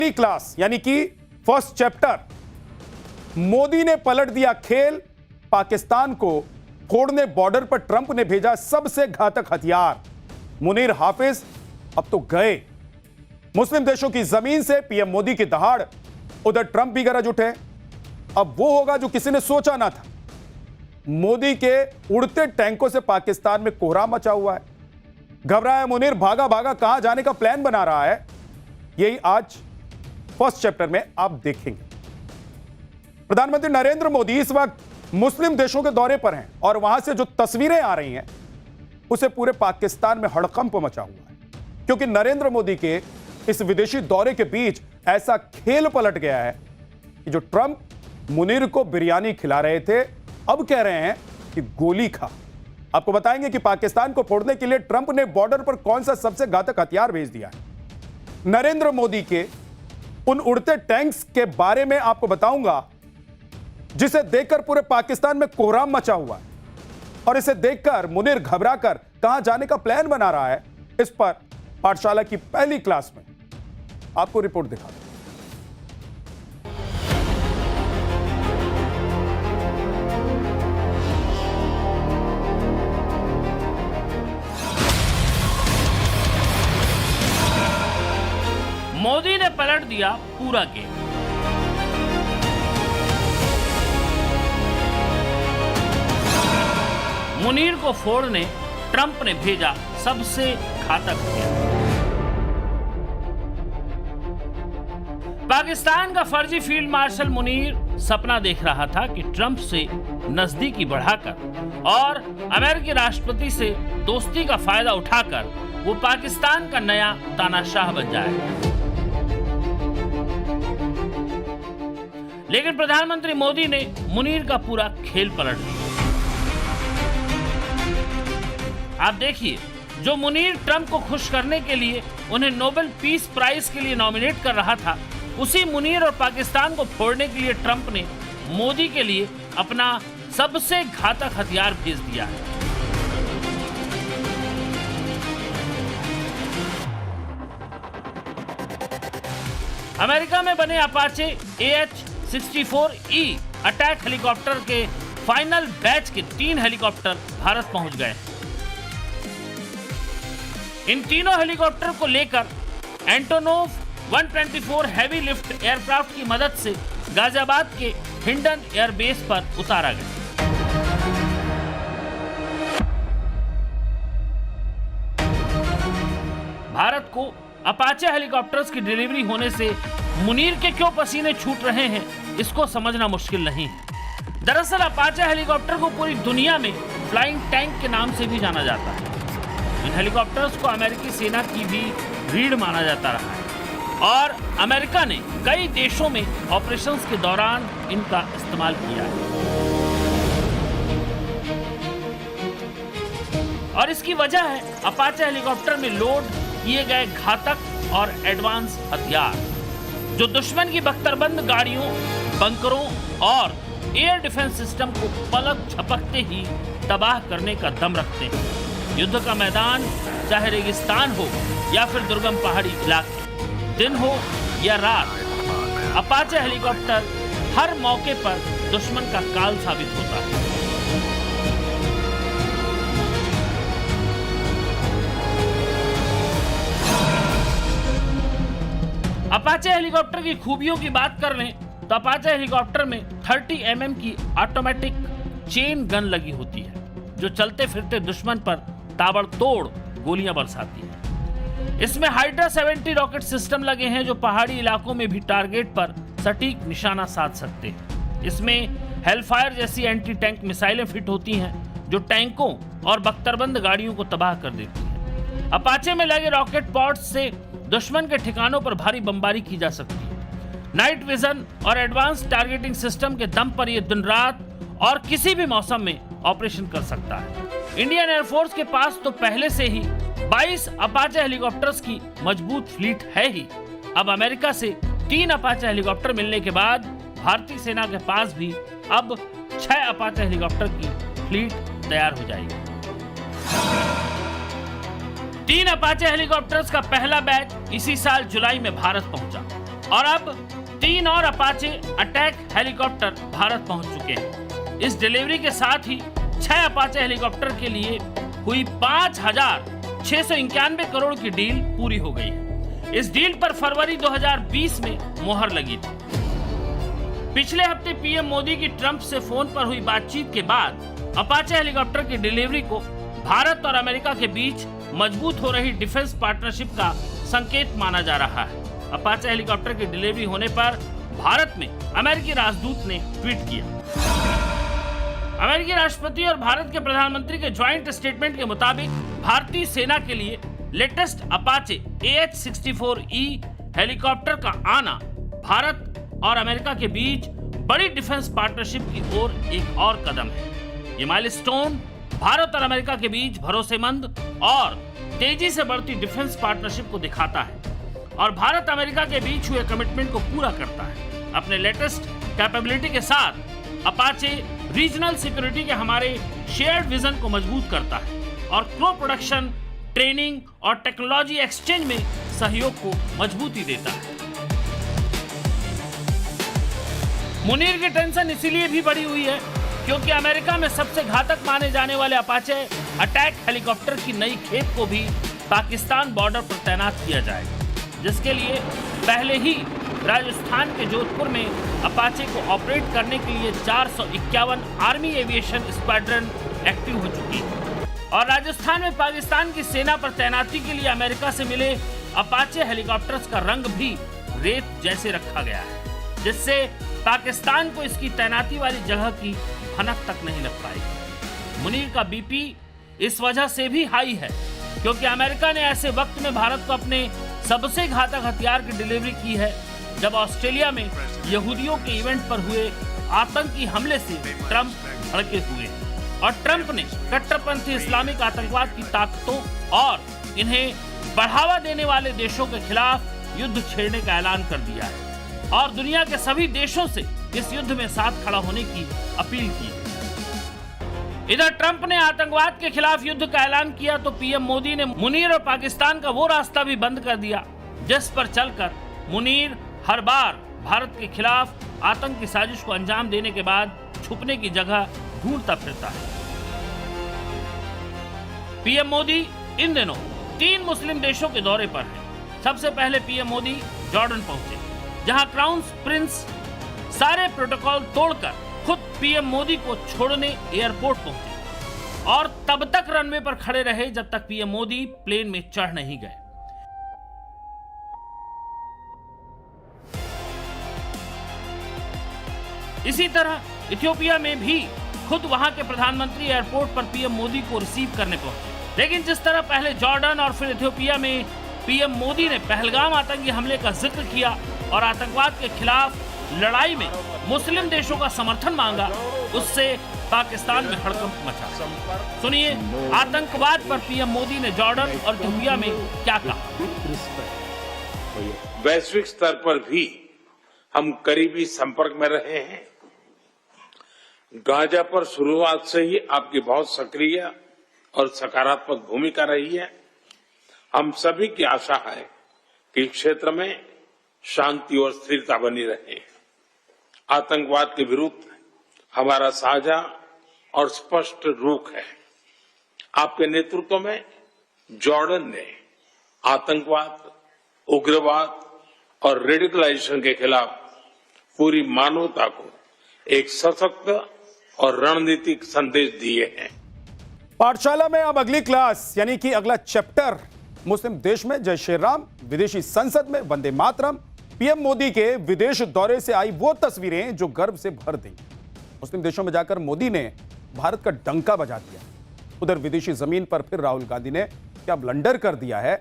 पहली क्लास यानी कि फर्स्ट चैप्टर, मोदी ने पलट दिया खेल, पाकिस्तान को फोड़ने बॉर्डर पर ट्रंप ने भेजा सबसे घातक हथियार। मुनीर हाफिज अब तो गए। मुस्लिम देशों की जमीन से पीएम मोदी की दहाड़, उधर ट्रंप भी गरज उठे। अब वो होगा जो किसी ने सोचा ना था। मोदी के उड़ते टैंकों से पाकिस्तान में कोहराम मचा हुआ है। घबराया मुनीर भागा भागा कहां जाने का प्लान बना रहा है, यही आज फर्स्ट चैप्टर में आप देखेंगे। प्रधानमंत्री नरेंद्र मोदी इस वक्त मुस्लिम देशों के दौरे पर हैं और वहां से जो तस्वीरें आ रही हैं उसे पूरे पाकिस्तान में हड़कंप मचा हुआ है, क्योंकि नरेंद्र मोदी के इस विदेशी दौरे के बीच ऐसा खेल पलट गया है कि जो ट्रंप मुनीर को बिरयानी खिला रहे थे, अब कह रहे हैं कि गोली खा। आपको बताएंगे कि पाकिस्तान को फोड़ने के लिए ट्रंप ने बॉर्डर पर कौन सा सबसे घातक हथियार भेज दिया है। नरेंद्र मोदी के उन उड़ते टैंक्स के बारे में आपको बताऊंगा जिसे देखकर पूरे पाकिस्तान में कोहराम मचा हुआ है, और इसे देखकर मुनीर घबराकर कहां जाने का प्लान बना रहा है। इस पर पाठशाला की पहली क्लास में आपको रिपोर्ट दिखा दूं। मोदी ने पलट दिया पूरा गेम। मुनीर को फोड़ने ट्रंप ने भेजा सबसे घातक हथियार। पाकिस्तान का फर्जी फील्ड मार्शल मुनीर सपना देख रहा था कि ट्रंप से नजदीकी बढ़ाकर और अमेरिकी राष्ट्रपति से दोस्ती का फायदा उठाकर वो पाकिस्तान का नया तानाशाह बन जाए। लेकिन प्रधानमंत्री मोदी ने मुनीर का पूरा खेल पलट दिया। आप देखिए, जो मुनीर ट्रंप को खुश करने के लिए उन्हें नोबेल पीस प्राइज के लिए नॉमिनेट कर रहा था, उसी मुनीर और पाकिस्तान को फोड़ने के लिए ट्रंप ने मोदी के लिए अपना सबसे घातक हथियार भेज दिया है। अमेरिका में बने अपाचे AH-64E अटैक हेलीकॉप्टर के फाइनल बैच के 3 हेलीकॉप्टर भारत पहुंच गए। इन तीनों हेलीकॉप्टर को लेकर एंटोनोव 124 हैवी लिफ्ट एयरक्राफ्ट की मदद से गाजियाबाद के हिंडन एयरबेस पर उतारा गया। भारत को अपाचे हेलीकॉप्टर्स की डिलीवरी होने से मुनीर के क्यों पसीने छूट रहे हैं, इसको समझना मुश्किल नहीं है। दरअसल अपाचे हेलीकॉप्टर को पूरी दुनिया में फ्लाइंग टैंक के नाम से भी जाना जाता है। इन हेलीकॉप्टर्स को अमेरिकी सेना की भी रीढ़ माना जाता रहा है और अमेरिका ने कई देशों में ऑपरेशंस के दौरान इनका इस्तेमाल किया है। और इसकी वजह है अपाचे हेलीकॉप्टर में लोड किए गए घातक और एडवांस हथियार, जो दुश्मन की बख्तरबंद गाड़ियों, बंकरों और एयर डिफेंस सिस्टम को पलक झपकते ही तबाह करने का दम रखते हैं। युद्ध का मैदान चाहे रेगिस्तान हो या फिर दुर्गम पहाड़ी इलाके, दिन हो या रात, अपाचे हेलीकॉप्टर हर मौके पर दुश्मन का काल साबित होता है। अपाचे हेलीकॉप्टर की खूबियों की बात कर लें तो अपाचे हेलीकॉप्टर में 30 mm की ऑटोमेटिक चेन गन लगी होती है, जो चलते फिरते दुश्मन पर ताबड़तोड़ गोलियां बरसाती है। इसमें हाइड्रा 70 रॉकेट सिस्टम लगे हैं, जो पहाड़ी इलाकों में भी टारगेट पर सटीक निशाना साध सकते हैं। इसमें हेलफायर जैसी एंटी टैंक मिसाइलें फिट होती हैं, जो टैंकों और बख्तरबंद गाड़ियों को तबाह कर देती हैं। अपाचे में लगे रॉकेट पॉड्स से दुश्मन के ठिकानों पर भारी बमबारी की जा सकती है। नाइट विजन और एडवांस टारगेटिंग सिस्टम के दम पर यह दिन रात और किसी भी मौसम में ऑपरेशन कर सकता है। इंडियन एयरफोर्स के पास तो पहले से ही 22 अपाचे हेलीकॉप्टर्स की मजबूत फ्लीट है ही। अब अमेरिका से 3 अपाचे हेलीकॉप्टर मिलने के बाद भारतीय सेना के पास भी अब 6 अपाचे हेलीकॉप्टर की फ्लीट तैयार हो जाएगी। 3 अपाचे हेलीकॉप्टर्स का पहला बैच इसी साल जुलाई में भारत पहुंचा। और अब 3 और अपाचे अटैक हेलीकॉप्टर भारत पहुंच चुके हैं। इस डिलीवरी के साथ ही 6 अपाचे हेलीकॉप्टर के लिए हुई 5,691 करोड़ की डील पूरी हो गई है। इस डील पर फरवरी 2020 में मोहर लगी थी। पिछले हफ्ते पीएम मोदी की ट्रंप से फोन पर हुई बातचीत के बाद अपाचे हेलीकॉप्टर की डिलीवरी को भारत और अमेरिका के बीच मजबूत हो रही डिफेंस पार्टनरशिप का संकेत माना जा रहा है। अपाचे हेलीकॉप्टर की डिलीवरी होने पर भारत में अमेरिकी राजदूत ने ट्वीट किया। अमेरिकी राष्ट्रपति और भारत के प्रधानमंत्री के ज्वाइंट स्टेटमेंट के मुताबिक भारतीय सेना के लिए लेटेस्ट अपाचे AH-64E हेलीकॉप्टर का आना भारत और अमेरिका के बीच बड़ी डिफेंस पार्टनरशिप की ओर एक और कदम है। ये माइलस्टोन भारत और अमेरिका के बीच भरोसेमंद और तेजी से बढ़ती डिफेंस पार्टनरशिप को दिखाता है और भारत अमेरिका के बीच हुए कमिटमेंट को पूरा करता है। अपने लेटेस्ट कैपेबिलिटी के साथ अपाचे रीजनल सिक्योरिटी के हमारे शेयर्ड विजन को मजबूत करता है और क्रो प्रोडक्शन, ट्रेनिंग और टेक्नोलॉजी एक्सचेंज में सहयोग को मजबूती देता है। मुनीर की टेंशन इसीलिए भी बढ़ी हुई है क्योंकि अमेरिका में सबसे घातक माने जाने वाले अपाचे अटैक हेलीकॉप्टर की नई खेप को भी पाकिस्तान बॉर्डर पर तैनात किया जाएगा, जिसके लिए पहले ही राजस्थान के जोधपुर में अपाचे को ऑपरेट करने के लिए 451 आर्मी एविएशन स्क्वाड्रन एक्टिव हो चुकी है और राजस्थान में पाकिस्तान की सेना पर तैनाती के लिए अमेरिका से मिले अपाचे हेलीकॉप्टर्स का रंग भी रेत जैसे रखा गया है, जिससे पाकिस्तान को इसकी तैनाती वाली जगह की भनक तक नहीं लग पाएगी। मुनीर का बीपी इस वजह से भी हाई है क्योंकि अमेरिका ने ऐसे वक्त में भारत को अपने सबसे घातक हथियार की डिलीवरी की है जब ऑस्ट्रेलिया में यहूदियों के इवेंट पर हुए आतंकी हमले से ट्रंप भड़के हुए और ट्रंप ने कट्टरपंथी इस्लामिक आतंकवाद की ताकतों और इन्हें बढ़ावा देने वाले देशों के खिलाफ युद्ध छेड़ने का ऐलान कर दिया है और दुनिया के सभी देशों से इस युद्ध में साथ खड़ा होने की अपील की है। इधर ट्रंप ने आतंकवाद के खिलाफ युद्ध का ऐलान किया तो पीएम मोदी ने मुनीर और पाकिस्तान का वो रास्ता भी बंद कर दिया जिस पर चलकर मुनीर हर बार भारत के खिलाफ आतंक की साजिश को अंजाम देने के बाद छुपने की जगह ढूंढता फिरता है। पीएम मोदी इन दिनों 3 मुस्लिम देशों के दौरे पर हैं। सबसे पहले पीएम मोदी जॉर्डन पहुंचे, जहां क्राउन प्रिंस सारे प्रोटोकॉल तोड़कर खुद पीएम मोदी को छोड़ने एयरपोर्ट पहुंचे और तब तक रनवे पर खड़े रहे जब तक पीएम मोदी प्लेन में चढ़ नहीं गए। इसी तरह इथियोपिया में भी खुद वहां के प्रधानमंत्री एयरपोर्ट पर पीएम मोदी को रिसीव करने पहुंचे। लेकिन जिस तरह पहले जॉर्डन और फिर इथियोपिया में पीएम मोदी ने पहलगाम आतंकी हमले का जिक्र किया और आतंकवाद के खिलाफ लड़ाई में मुस्लिम देशों का समर्थन मांगा, उससे पाकिस्तान में हड़कंप मचा। सुनिए आतंकवाद पर पीएम मोदी ने जॉर्डन और इथियोपिया में क्या कहा। वैश्विक स्तर पर भी हम करीबी संपर्क में रहे हैं। गाजा पर शुरुआत से ही आपकी बहुत सक्रिय और सकारात्मक भूमिका रही है। हम सभी की आशा है कि क्षेत्र में शांति और स्थिरता बनी रहे। आतंकवाद के विरुद्ध हमारा साझा और स्पष्ट रुख है। आपके नेतृत्व में जॉर्डन ने आतंकवाद, उग्रवाद और रेडिकलाइजेशन के खिलाफ पूरी मानवता को एक सशक्त और रणनीतिक संदेश दिए हैं। पाठशाला में अब अगली क्लास यानी कि अगला चैप्टर मुस्लिम देश में जय श्री राम, विदेशी संसद में वंदे मातरम, पीएम मोदी के विदेश दौरे से आई वो तस्वीरें जो गर्व से भर दी। मुस्लिम देशों में जाकर मोदी ने भारत का डंका बजा दिया। उधर विदेशी जमीन पर फिर राहुल गांधी ने क्या ब्लंडर कर दिया है